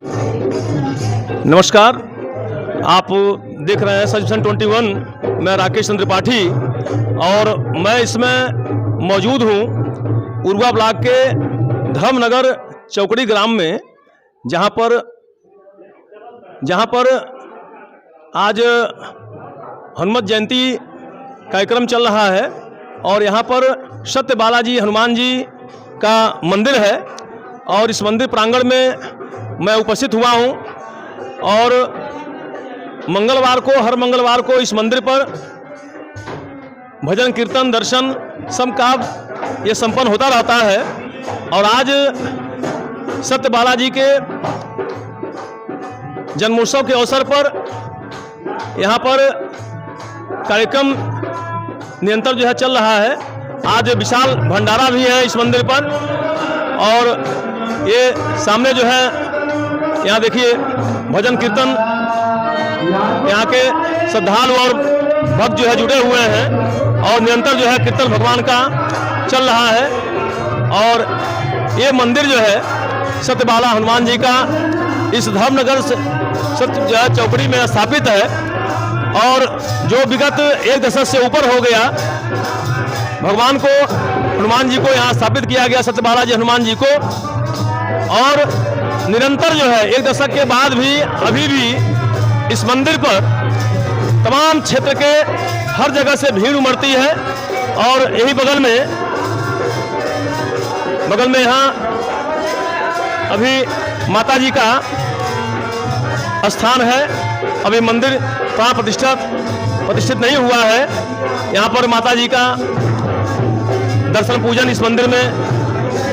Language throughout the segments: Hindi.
नमस्कार, आप देख रहे हैं सच 21। मैं राकेश चंद्र त्रिपाठी और मैं इसमें मौजूद हूँ उर्वा ब्लॉक के धर्मनगर चौकड़ी ग्राम में, जहाँ पर आज हनुमत जयंती कार्यक्रम चल रहा है और यहाँ पर सत्य बालाजी हनुमान जी का मंदिर है और इस मंदिर प्रांगण में मैं उपस्थित हुआ हूँ और हर मंगलवार को इस मंदिर पर भजन कीर्तन दर्शन सब का ये संपन्न होता रहता है। और आज सत्य बालाजी के जन्मोत्सव के अवसर पर यहाँ पर कार्यक्रम निरंतर जो है चल रहा है। आज विशाल भंडारा भी है इस मंदिर पर और ये सामने जो है यहाँ देखिए भजन कीर्तन यहाँ के श्रद्धालु और भक्त जो है जुड़े हुए हैं और निरंतर जो है कीर्तन भगवान का चल रहा है। और ये मंदिर जो है सत्यबाला हनुमान जी का इस धर्मनगर सत्य जो है चौकड़ी में स्थापित है और जो विगत 1 दशक से ऊपर हो गया भगवान को हनुमान जी को यहाँ स्थापित किया गया, सत्यबाला जी हनुमान जी को। और निरंतर जो है 1 दशक के बाद भी अभी भी इस मंदिर पर तमाम क्षेत्र के हर जगह से भीड़ उमड़ती है। और यही बगल में यहाँ अभी माता जी का स्थान है। अभी मंदिर प्राण प्रतिष्ठित नहीं हुआ है। यहाँ पर माता जी का दर्शन पूजन इस मंदिर में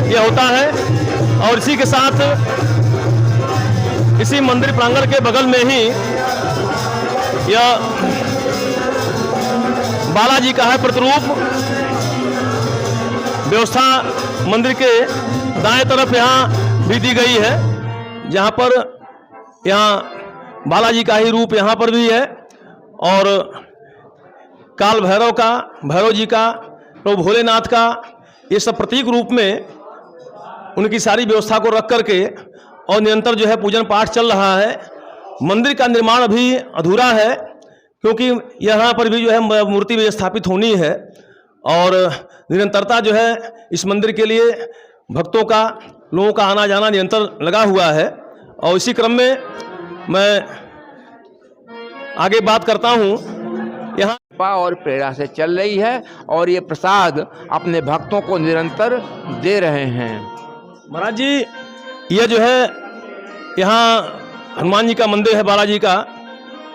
यह होता है। और इसी के साथ इसी मंदिर प्रांगण के बगल में ही यह बालाजी का है प्रतिरूप व्यवस्था मंदिर के दाएं तरफ यहाँ भी दी गई है, जहाँ पर यहाँ बालाजी का ही रूप यहाँ पर भी है। और काल भैरव जी का, प्रभु भोलेनाथ का, ये सब प्रतीक रूप में उनकी सारी व्यवस्था को रख करके और निरंतर जो है पूजन पाठ चल रहा है। मंदिर का निर्माण अभी अधूरा है क्योंकि यहाँ पर भी जो है मूर्ति भी स्थापित होनी है और निरंतरता जो है इस मंदिर के लिए भक्तों का, लोगों का आना जाना निरंतर लगा हुआ है। और इसी क्रम में मैं आगे बात करता हूँ। यहाँ और प्रेरणा से चल रही है और ये प्रसाद अपने भक्तों को निरंतर दे रहे हैं। महाराज जी, ये जो है यहाँ हनुमान जी का मंदिर है बालाजी का,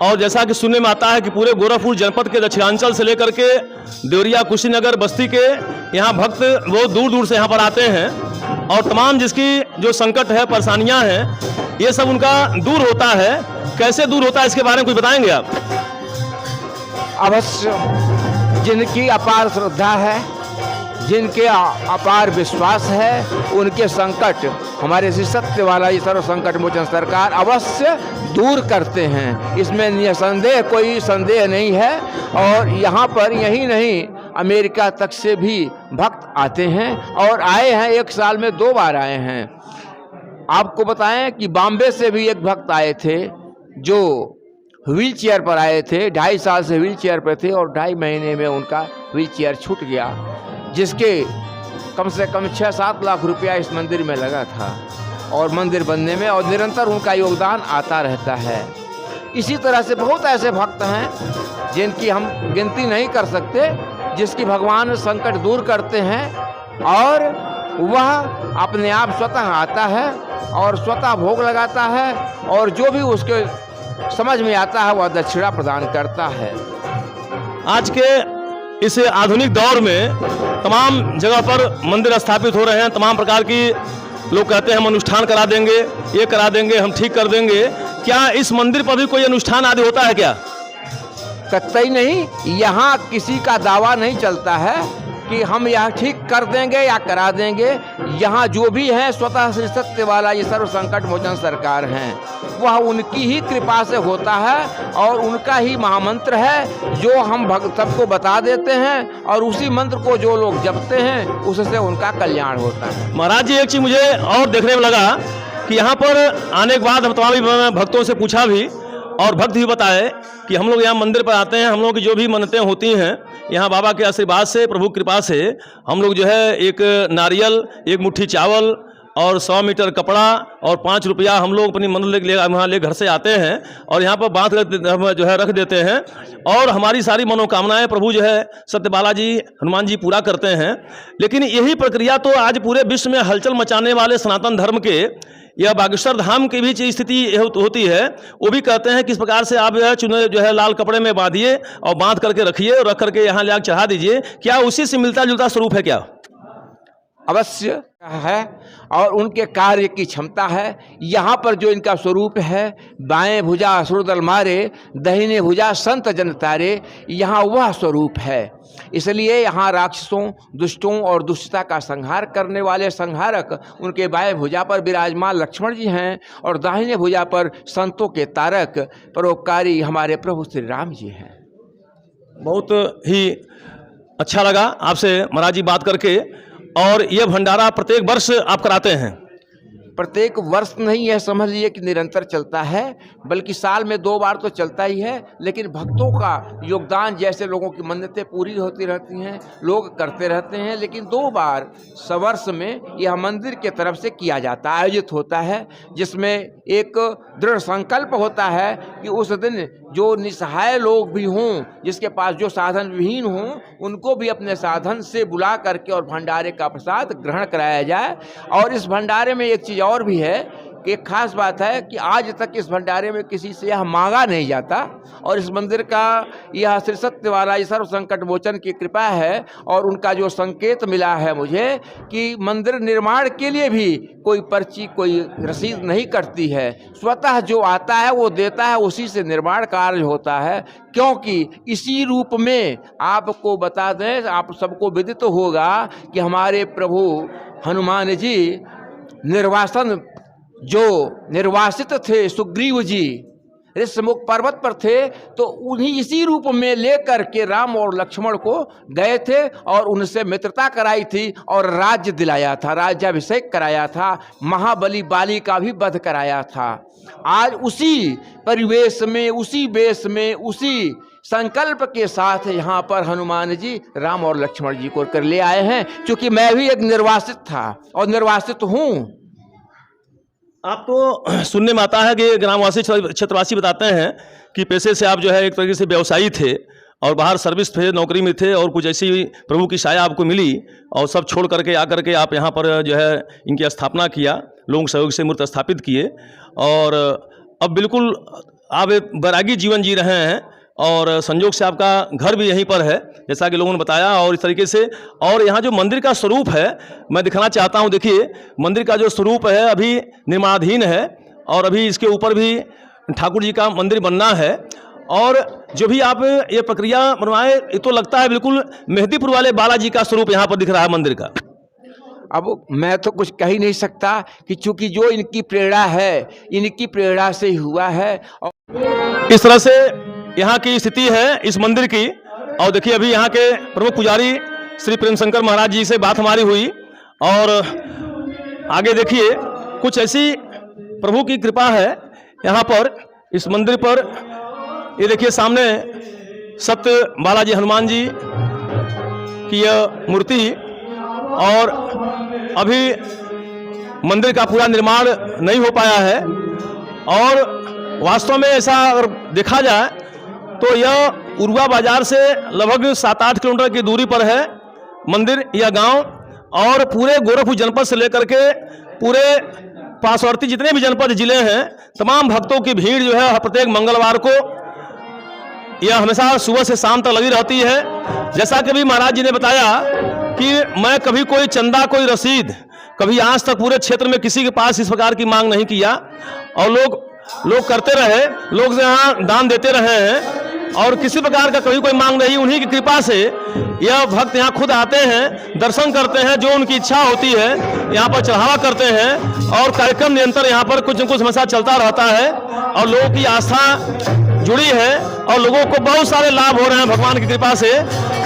और जैसा कि सुनने में आता है कि पूरे गोरखपुर जनपद के दक्षिणांचल से लेकर के देवरिया, कुशीनगर, बस्ती के यहाँ भक्त बहुत दूर दूर से यहाँ पर आते हैं और तमाम जिसकी जो संकट है, परेशानियाँ हैं, ये सब उनका दूर होता है। कैसे दूर होता है इसके बारे में कुछ बताएंगे आप? अवश्य, जिनकी अपार श्रद्धा है, जिनके अपार विश्वास है, उनके संकट हमारे श्री सत्यबाला जी सर्व संकट मोचन सरकार अवश्य दूर करते हैं। इसमें निसंदेह कोई संदेह नहीं है। और यहाँ पर यही नहीं, अमेरिका तक से भी भक्त आते हैं और आए हैं, 1 साल में 2 बार आए हैं। आपको बताएं कि बॉम्बे से भी एक भक्त आए थे जो व्हील चेयर पर आए थे, 2.5 साल से व्हील चेयर पर थे और 2.5 महीने में उनका व्हील चेयर छूट गया, जिसके कम से कम 6-7 लाख रुपया इस मंदिर में लगा था और मंदिर बनने में, और निरंतर उनका योगदान आता रहता है। इसी तरह से बहुत ऐसे भक्त हैं जिनकी हम गिनती नहीं कर सकते, जिसकी भगवान संकट दूर करते हैं और वह अपने आप स्वतः आता है और स्वतः भोग लगाता है और जो भी उसके समझ में आता है वह दक्षिणा प्रदान करता है। आज के इस आधुनिक दौर में तमाम जगह पर मंदिर स्थापित हो रहे हैं, तमाम प्रकार की लोग कहते हैं हम अनुष्ठान करा देंगे, ये करा देंगे, हम ठीक कर देंगे। क्या इस मंदिर पर भी कोई अनुष्ठान आदि होता है क्या? कतई नहीं, यहाँ किसी का दावा नहीं चलता है कि हम यह ठीक कर देंगे या करा देंगे। यहाँ जो भी है स्वतः श्री सत्यबाला जी सर्व संकट मोचन सरकार हैं, वह उनकी ही कृपा से होता है और उनका ही महामंत्र है जो हम भक्त सबको बता देते हैं और उसी मंत्र को जो लोग जपते हैं उससे उनका कल्याण होता है। महाराज जी, एक चीज़ मुझे और देखने में लगा कि यहाँ पर आने के बाद हम तमाम भक्तों से पूछा भी और भक्त भी बताए कि हम लोग यहाँ मंदिर पर आते हैं, हम लोग की जो भी मन्नतें होती हैं यहाँ बाबा के आशीर्वाद से, प्रभु कृपा से हम लोग जो है एक नारियल, एक मुट्ठी चावल और 100 मीटर कपड़ा और 5 रुपया हम लोग अपनी मन्नत वहाँ ले घर से आते हैं और यहाँ पर बांध हम जो है रख देते हैं और हमारी सारी मनोकामनाएं प्रभु जो है सत्य बालाजी हनुमान जी पूरा करते हैं। लेकिन यही प्रक्रिया तो आज पूरे विश्व में हलचल मचाने वाले सनातन धर्म के या बागेश्वर धाम की भी स्थिति होती है। वो भी कहते हैं किस प्रकार से आप चुने जो है लाल कपड़े में बांधिए और बांध करके रखिए और रख करके यहाँ ले आकर चढ़ा दीजिए। क्या उसी से मिलता जुलता स्वरूप है क्या? अवश्य है और उनके कार्य की क्षमता है। यहाँ पर जो इनका स्वरूप है, बाएं भुजा असुर दल मारे, दाहिने भुजा संत जन तारे, यहाँ वह स्वरूप है। इसलिए यहाँ राक्षसों, दुष्टों और दुष्टता का संहार करने वाले संहारक उनके बाएं भुजा पर विराजमान लक्ष्मण जी हैं और दाहिने भुजा पर संतों के तारक परोपकारी हमारे प्रभु श्री राम जी हैं। बहुत ही अच्छा लगा आपसे महाराज जी बात करके। और ये भंडारा प्रत्येक वर्ष आप कराते हैं? प्रत्येक वर्ष नहीं, यह समझ लीजिए कि निरंतर चलता है, बल्कि साल में 2 बार तो चलता ही है। लेकिन भक्तों का योगदान, जैसे लोगों की मन्नतें पूरी होती रहती हैं, लोग करते रहते हैं। लेकिन 2 बार सवर्ष में यह मंदिर के तरफ से किया जाता है, आयोजित होता है, जिसमें एक दृढ़ संकल्प होता है कि उस दिन जो निसहाय लोग भी हों, जिसके पास जो साधन विहीन हों, उनको भी अपने साधन से बुला करके और भंडारे का प्रसाद ग्रहण कराया जाए। और इस भंडारे में एक चीज़ और भी है कि एक खास बात है कि आज तक इस भंडारे में किसी से यह मांगा नहीं जाता और इस मंदिर का यह श्री सत्य बालाजी सर्व संकट मोचन की कृपा है। और उनका जो संकेत मिला है मुझे कि मंदिर निर्माण के लिए भी कोई पर्ची, कोई रसीद नहीं कटती है, स्वतः जो आता है वो देता है, उसी से निर्माण कार्य होता है। क्योंकि इसी रूप में आपको बता दें, आप सबको विदित होगा कि हमारे प्रभु हनुमान जी निर्वासित थे, सुग्रीव जी ऋषमुख पर्वत पर थे, तो उन्हीं इसी रूप में लेकर के राम और लक्ष्मण को गए थे और उनसे मित्रता कराई थी और राज्य दिलाया था, राज्याभिषेक कराया था, महाबली बाली का भी वध कराया था। आज उसी परिवेश में, उसी वेश में, उसी संकल्प के साथ यहाँ पर हनुमान जी राम और लक्ष्मण जी को कर ले आए हैं। क्योंकि मैं भी एक निर्वासित था और निर्वासित हूँ। आप तो सुनने में आता है कि ग्रामवासी, क्षेत्रवासी बताते हैं कि पेशे से आप जो है एक तरीके से व्यवसायी थे और बाहर सर्विस थे, नौकरी में थे और कुछ ऐसी प्रभु की छाया आपको मिली और सब छोड़ करके आकर के आप यहाँ पर जो है इनकी स्थापना किया, लोगों के सहयोग से मूर्त स्थापित किए और अब बिल्कुल आप एक वैरागी जीवन जी रहे हैं और संयोग से आपका घर भी यहीं पर है, जैसा कि लोगों ने बताया। और इस तरीके से और यहाँ जो मंदिर का स्वरूप है मैं दिखाना चाहता हूँ। देखिए मंदिर का जो स्वरूप है अभी निर्माणाधीन है और अभी इसके ऊपर भी ठाकुर जी का मंदिर बनना है। और जो भी आप ये प्रक्रिया बनवाए, ये तो लगता है बिल्कुल मेहदीपुर वाले बालाजी का स्वरूप यहाँ पर दिख रहा है मंदिर का। अब मैं तो कुछ कह ही नहीं सकता कि चूंकि जो इनकी प्रेरणा है, इनकी प्रेरणा से ही हुआ है। और इस तरह से यहाँ की स्थिति है इस मंदिर की। और देखिए अभी यहाँ के प्रमुख पुजारी श्री प्रेम शंकर महाराज जी से बात हमारी हुई और आगे देखिए कुछ ऐसी प्रभु की कृपा है यहाँ पर इस मंदिर पर। ये देखिए सामने सत्य बालाजी हनुमान जी की यह मूर्ति और अभी मंदिर का पूरा निर्माण नहीं हो पाया है। और वास्तव में ऐसा अगर देखा जाए तो यह उरुआ बाजार से लगभग 7-8 किलोमीटर की दूरी पर है मंदिर, यह गांव। और पूरे गोरखपुर जनपद से लेकर के पूरे पार्श्ववर्ती जितने भी जनपद जिले हैं, तमाम भक्तों की भीड़ जो है प्रत्येक मंगलवार को यह हमेशा सुबह से शाम तक लगी रहती है। जैसा कि भी महाराज जी ने बताया कि मैं कभी कोई चंदा, कोई रसीद कभी आज तक पूरे क्षेत्र में किसी के पास इस प्रकार की मांग नहीं किया और लोग करते रहे, लोग यहाँ दान देते रहे हैं और किसी प्रकार का कभी कोई मांग नहीं। उन्हीं की कृपा से यह भक्त यहाँ खुद आते हैं, दर्शन करते हैं, जो उनकी इच्छा होती है यहाँ पर चढ़ावा करते हैं और कार्यक्रम निरंतर यहाँ पर कुछ न कुछ हमेशा चलता रहता है और लोगों की आस्था जुड़ी है और लोगों को बहुत सारे लाभ हो रहे हैं भगवान की कृपा से।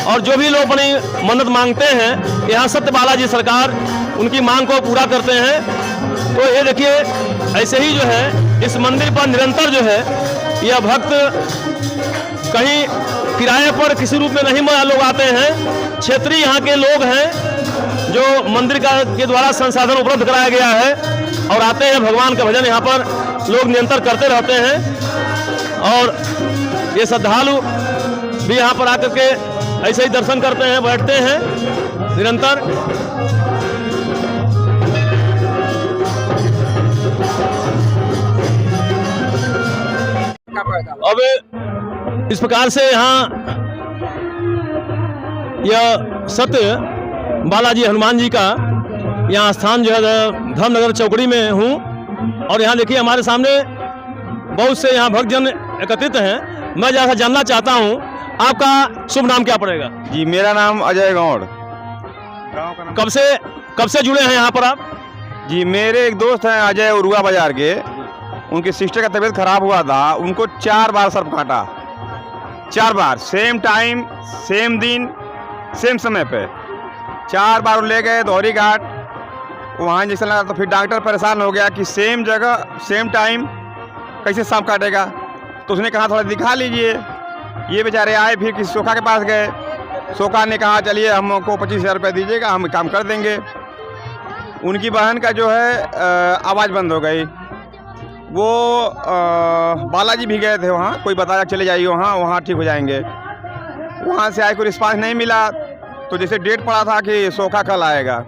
और जो भी लोग अपनी मन्नत मांगते हैं यहाँ सत्य बालाजी सरकार उनकी मांग को पूरा करते हैं। तो ये देखिए ऐसे ही जो है इस मंदिर पर निरंतर जो है यह भक्त कहीं किराए पर किसी रूप में नहीं लोग आते हैं। क्षेत्रीय यहाँ के लोग हैं जो मंदिर के द्वारा संसाधन उपलब्ध कराया गया है और आते हैं, भगवान का भजन यहाँ पर लोग निरंतर करते रहते हैं। और ये श्रद्धालु भी यहाँ पर आकर के ऐसे ही दर्शन करते हैं, बैठते हैं निरंतर। अब इस प्रकार से यहाँ यह सत्य बालाजी हनुमान जी का यहाँ स्थान जो है धर्मनगर चौकड़ी में हूँ और यहाँ देखिए हमारे सामने बहुत से यहाँ भक्तजन एकत्रित हैं। मैं जैसा जानना चाहता हूँ आपका शुभ नाम क्या पड़ेगा? जी मेरा नाम अजय गौड़। कब से जुड़े हैं यहाँ पर आप? जी मेरे एक दोस्त हैं अजय उरुआ बाजार के, उनकी सिस्टर का तबीयत खराब हुआ था, उनको 4 बार सर्प काटा, 4 बार सेम टाइम सेम दिन सेम समय पे 4 बार वो ले गए धौरी घाट, वहाँ इंजेक्शन लगा तो फिर डॉक्टर परेशान हो गया कि सेम जगह सेम टाइम कैसे सांप काटेगा। तो उसने कहा थोड़ा दिखा लीजिए। ये बेचारे आए, फिर किसी सोखा के पास गए, सोखा ने कहा चलिए हमको 25,000 रुपये दीजिएगा, हम काम कर देंगे। उनकी बहन का जो है आवाज़ बंद हो गई। वो बालाजी भी गए थे वहाँ, कोई बताया चले जाइए वहाँ ठीक हो जाएंगे। वहाँ से आए कोई रिस्पांस नहीं मिला, तो जैसे डेट पड़ा था कि सोखा कल आएगा,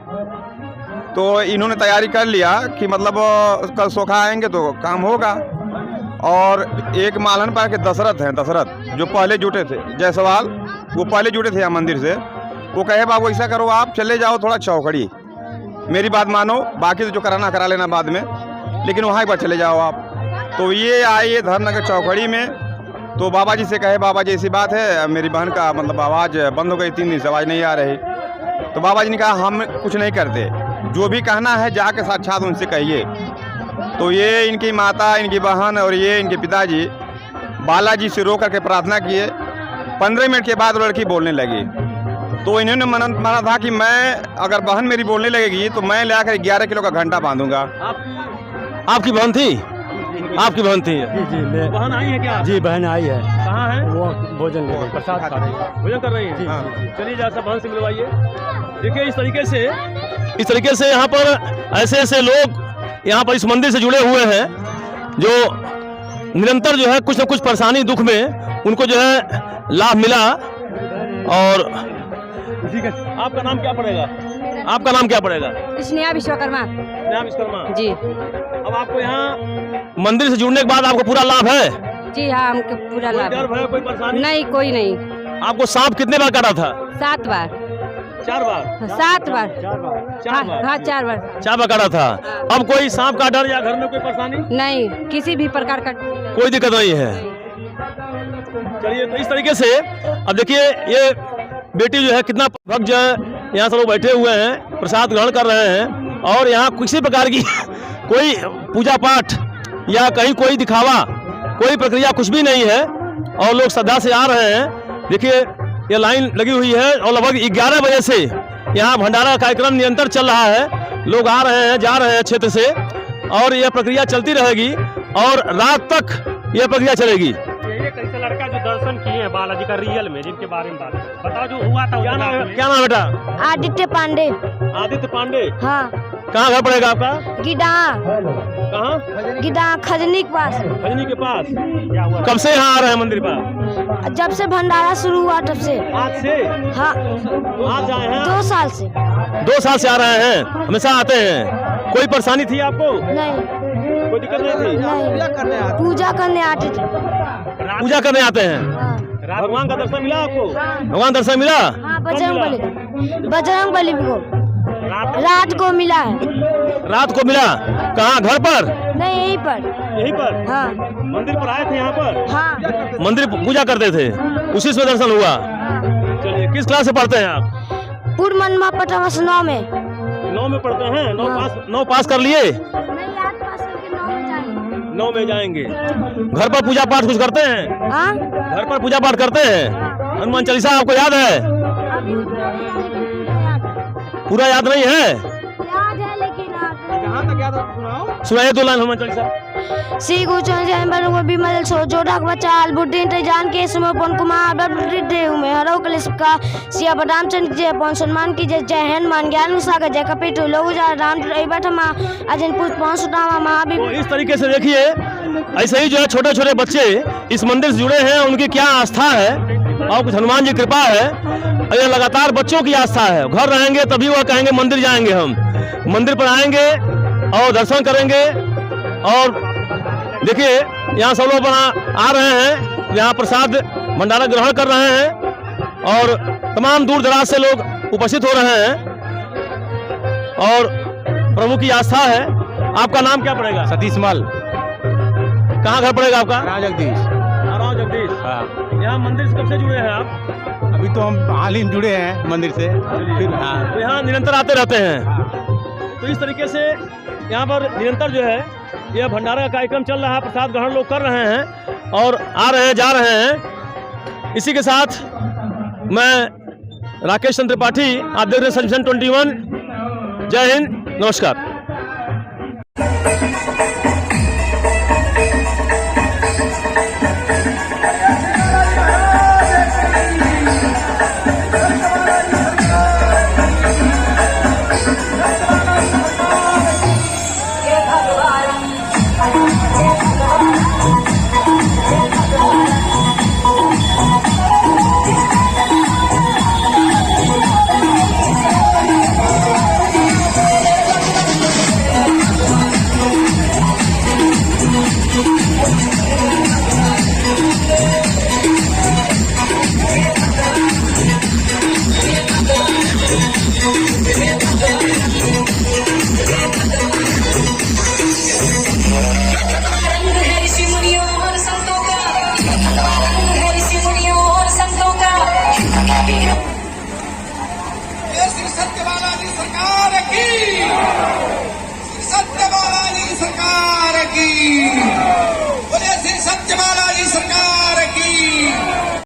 तो इन्होंने तैयारी कर लिया कि मतलब कल सोखा आएंगे तो काम होगा। और एक मालन पर के दशरथ हैं, दशरथ जो पहले जुटे थे, जायसवाल, वो पहले जुटे थे यहाँ मंदिर से। वो कहे बाबू ऐसा करो आप चले जाओ थोड़ा चौकड़ी, मेरी बात मानो, बाकी तो जो कराना करा लेना बाद में, लेकिन वहाँ एक बार चले जाओ आप। तो ये आए धर्मनगर चौकड़ी में, तो बाबा जी से कहे बाबा जी ऐसी बात है मेरी बहन का मतलब आवाज़ बंद हो गई, 3 दिन से आवाज़ नहीं आ रही। तो बाबा जी ने कहा हम कुछ नहीं करते, जो भी कहना है जाके साक्षात उनसे कहिए। तो ये इनकी माता, इनकी बहन और ये इनके पिताजी बालाजी से रो करके प्रार्थना किए। 15 मिनट के बाद लड़की बोलने लगी। तो इन्होंने माना था कि मैं अगर बहन मेरी बोलने लगेगी तो मैं ले आकर 11 किलो का घंटा बांधूंगा। आपकी बहन थी? आपकी बहन थी? जी बहन आई है क्या? जी बहन आई है। कहाँ है वो? भोजन ले रही, प्रसाद खा रही है। भोजन कर रही है? हाँ। चलिए जरा बहन से मिलवाइए। देखिए इस तरीके से यहाँ पर ऐसे लोग यहाँ पर इस मंदिर से जुड़े हुए हैं जो निरंतर जो है कुछ न कुछ परेशानी दुख में उनको जो है लाभ मिला। और आपका नाम क्या पड़ेगा? आपका नाम क्या पड़ेगा? स्नेहा विश्वकर्मा। स्नेहा विश्वकर्मा जी। अब आपको यहाँ मंदिर से जुड़ने के बाद आपको पूरा लाभ है? जी हाँ, हमको पूरा लाभ है। कोई कोई परेशानी नहीं? कोई नहीं। आपको सांप कितने बार काटा था? 7 बार। 4 बार? 7 बार। 4 बार? हाँ 4 बार। 4 बार काटा था। अब कोई सांप का डर या घर में कोई परेशानी नहीं? किसी भी प्रकार का कोई दिक्कत नहीं है। चलिए तो इस तरीके से अब देखिए ये बेटी जो है कितना भक्त जो है यहाँ सब लोग बैठे हुए हैं, प्रसाद ग्रहण कर रहे हैं और यहाँ किसी प्रकार की कोई पूजा पाठ या कहीं कोई दिखावा, कोई प्रक्रिया कुछ भी नहीं है और लोग श्रद्धा से आ रहे हैं। देखिए ये लाइन लगी हुई है और लगभग 11 बजे से यहाँ भंडारा कार्यक्रम निरंतर चल रहा है। लोग आ रहे हैं, जा रहे हैं क्षेत्र से और यह प्रक्रिया चलती रहेगी और रात तक यह प्रक्रिया चलेगी। ये कैसे लड़का जो दर्शन किए हैं बालाजी का रियल में, जिनके बारे में बात बताओ जो हुआ था। क्या नाम बेटा? आदित्य पांडे। आदित्य पांडे। हाँ। कहाँ घर पड़ेगा आपका? गिदा। कहाँ? गिदा खजनी के पास। खजनी के पास। क्या हुआ? कब से यहाँ आ रहे हैं मंदिर पर? जब से भंडारा शुरू हुआ तब से। आज से? हाँ। आज आए हैं? 2 साल से। 2 साल से आ रहे हैं, हमेशा आते हैं। कोई परेशानी थी आपको? नहीं। कोई दिक्कत नहीं थी? नहीं। पूजा करने आते थे। पूजा करने आते हैं। हाँ। भगवान का दर्शन मिला आपको? भगवान दर्शन मिला? हाँ बजरंग बली को रात को मिला है। रात को मिला? कहाँ? घर पर? नहीं यहीं पर। यहीं पर? हाँ। मंदिर पर आए थे यहाँ पर? हाँ। मंदिर पूजा करते थे, उसी से दर्शन हुआ। चलिए किस क्लास से पढ़ते हैं आप? पूर्व मनवा पटवास 9 में। 9 में पढ़ते हैं? 9 हाँ। पास कर लिए? नहीं 8 पास करके 9 में जाएंगे। 9 में जाएंगे। घर पर पूजा पाठ कुछ करते हैं? हाँ? घर पर पूजा पाठ करते हैं? हनुमान चालीसा आपको याद है? पूरा याद नहीं है? याद है लेकिन कहाँ तक सुनाइए 2 लाइन हनुमान चालीसा। श्री गुरु चरण जय बरुआ बिमल सो जोड़ा बचाल बुद्धि जान के समर्पण कुमार बबलि देव में हरो कलिस का सिया रामचंद्र जय पवन सम्मान की जय जय हनुमान ज्ञान सागर जय कपिट लोग जा राम बैठमा अजन पुष्प सुदामा महावीर। तो इस तरीके से देखिए ऐसे ही जो है छोटे छोटे बच्चे इस मंदिर से जुड़े हैं, उनकी क्या आस्था है और कुछ हनुमान जी कृपा है, और ये लगातार बच्चों की आस्था है। घर रहेंगे तभी वह कहेंगे मंदिर जाएंगे, हम मंदिर पर आएंगे और दर्शन करेंगे। और देखिए यहाँ सब लोग आ रहे हैं, यहाँ प्रसाद भंडारा ग्रहण कर रहे हैं और तमाम दूर दराज से लोग उपस्थित हो रहे हैं और प्रभु की आस्था है। आपका नाम क्या पड़ेगा? सतीश मल, कहाँ घर पड़ेगा आपका? जगदीश। नारायण जगदीश। हाँ, यहाँ मंदिर से कब से जुड़े हैं आप? अभी तो हम हाल ही में जुड़े हैं मंदिर से। फिर हाँ, तो यहाँ निरंतर आते रहते हैं। तो इस तरीके से यहाँ पर निरंतर जो है यह भंडारा का कार्यक्रम चल रहा है, प्रसाद ग्रहण लोग कर रहे हैं और आ रहे हैं जा रहे हैं। इसी के साथ मैं राकेश चंद्र त्रिपाठी, आप देख रहे हैं सनविजन 21। जय हिंद, नमस्कार।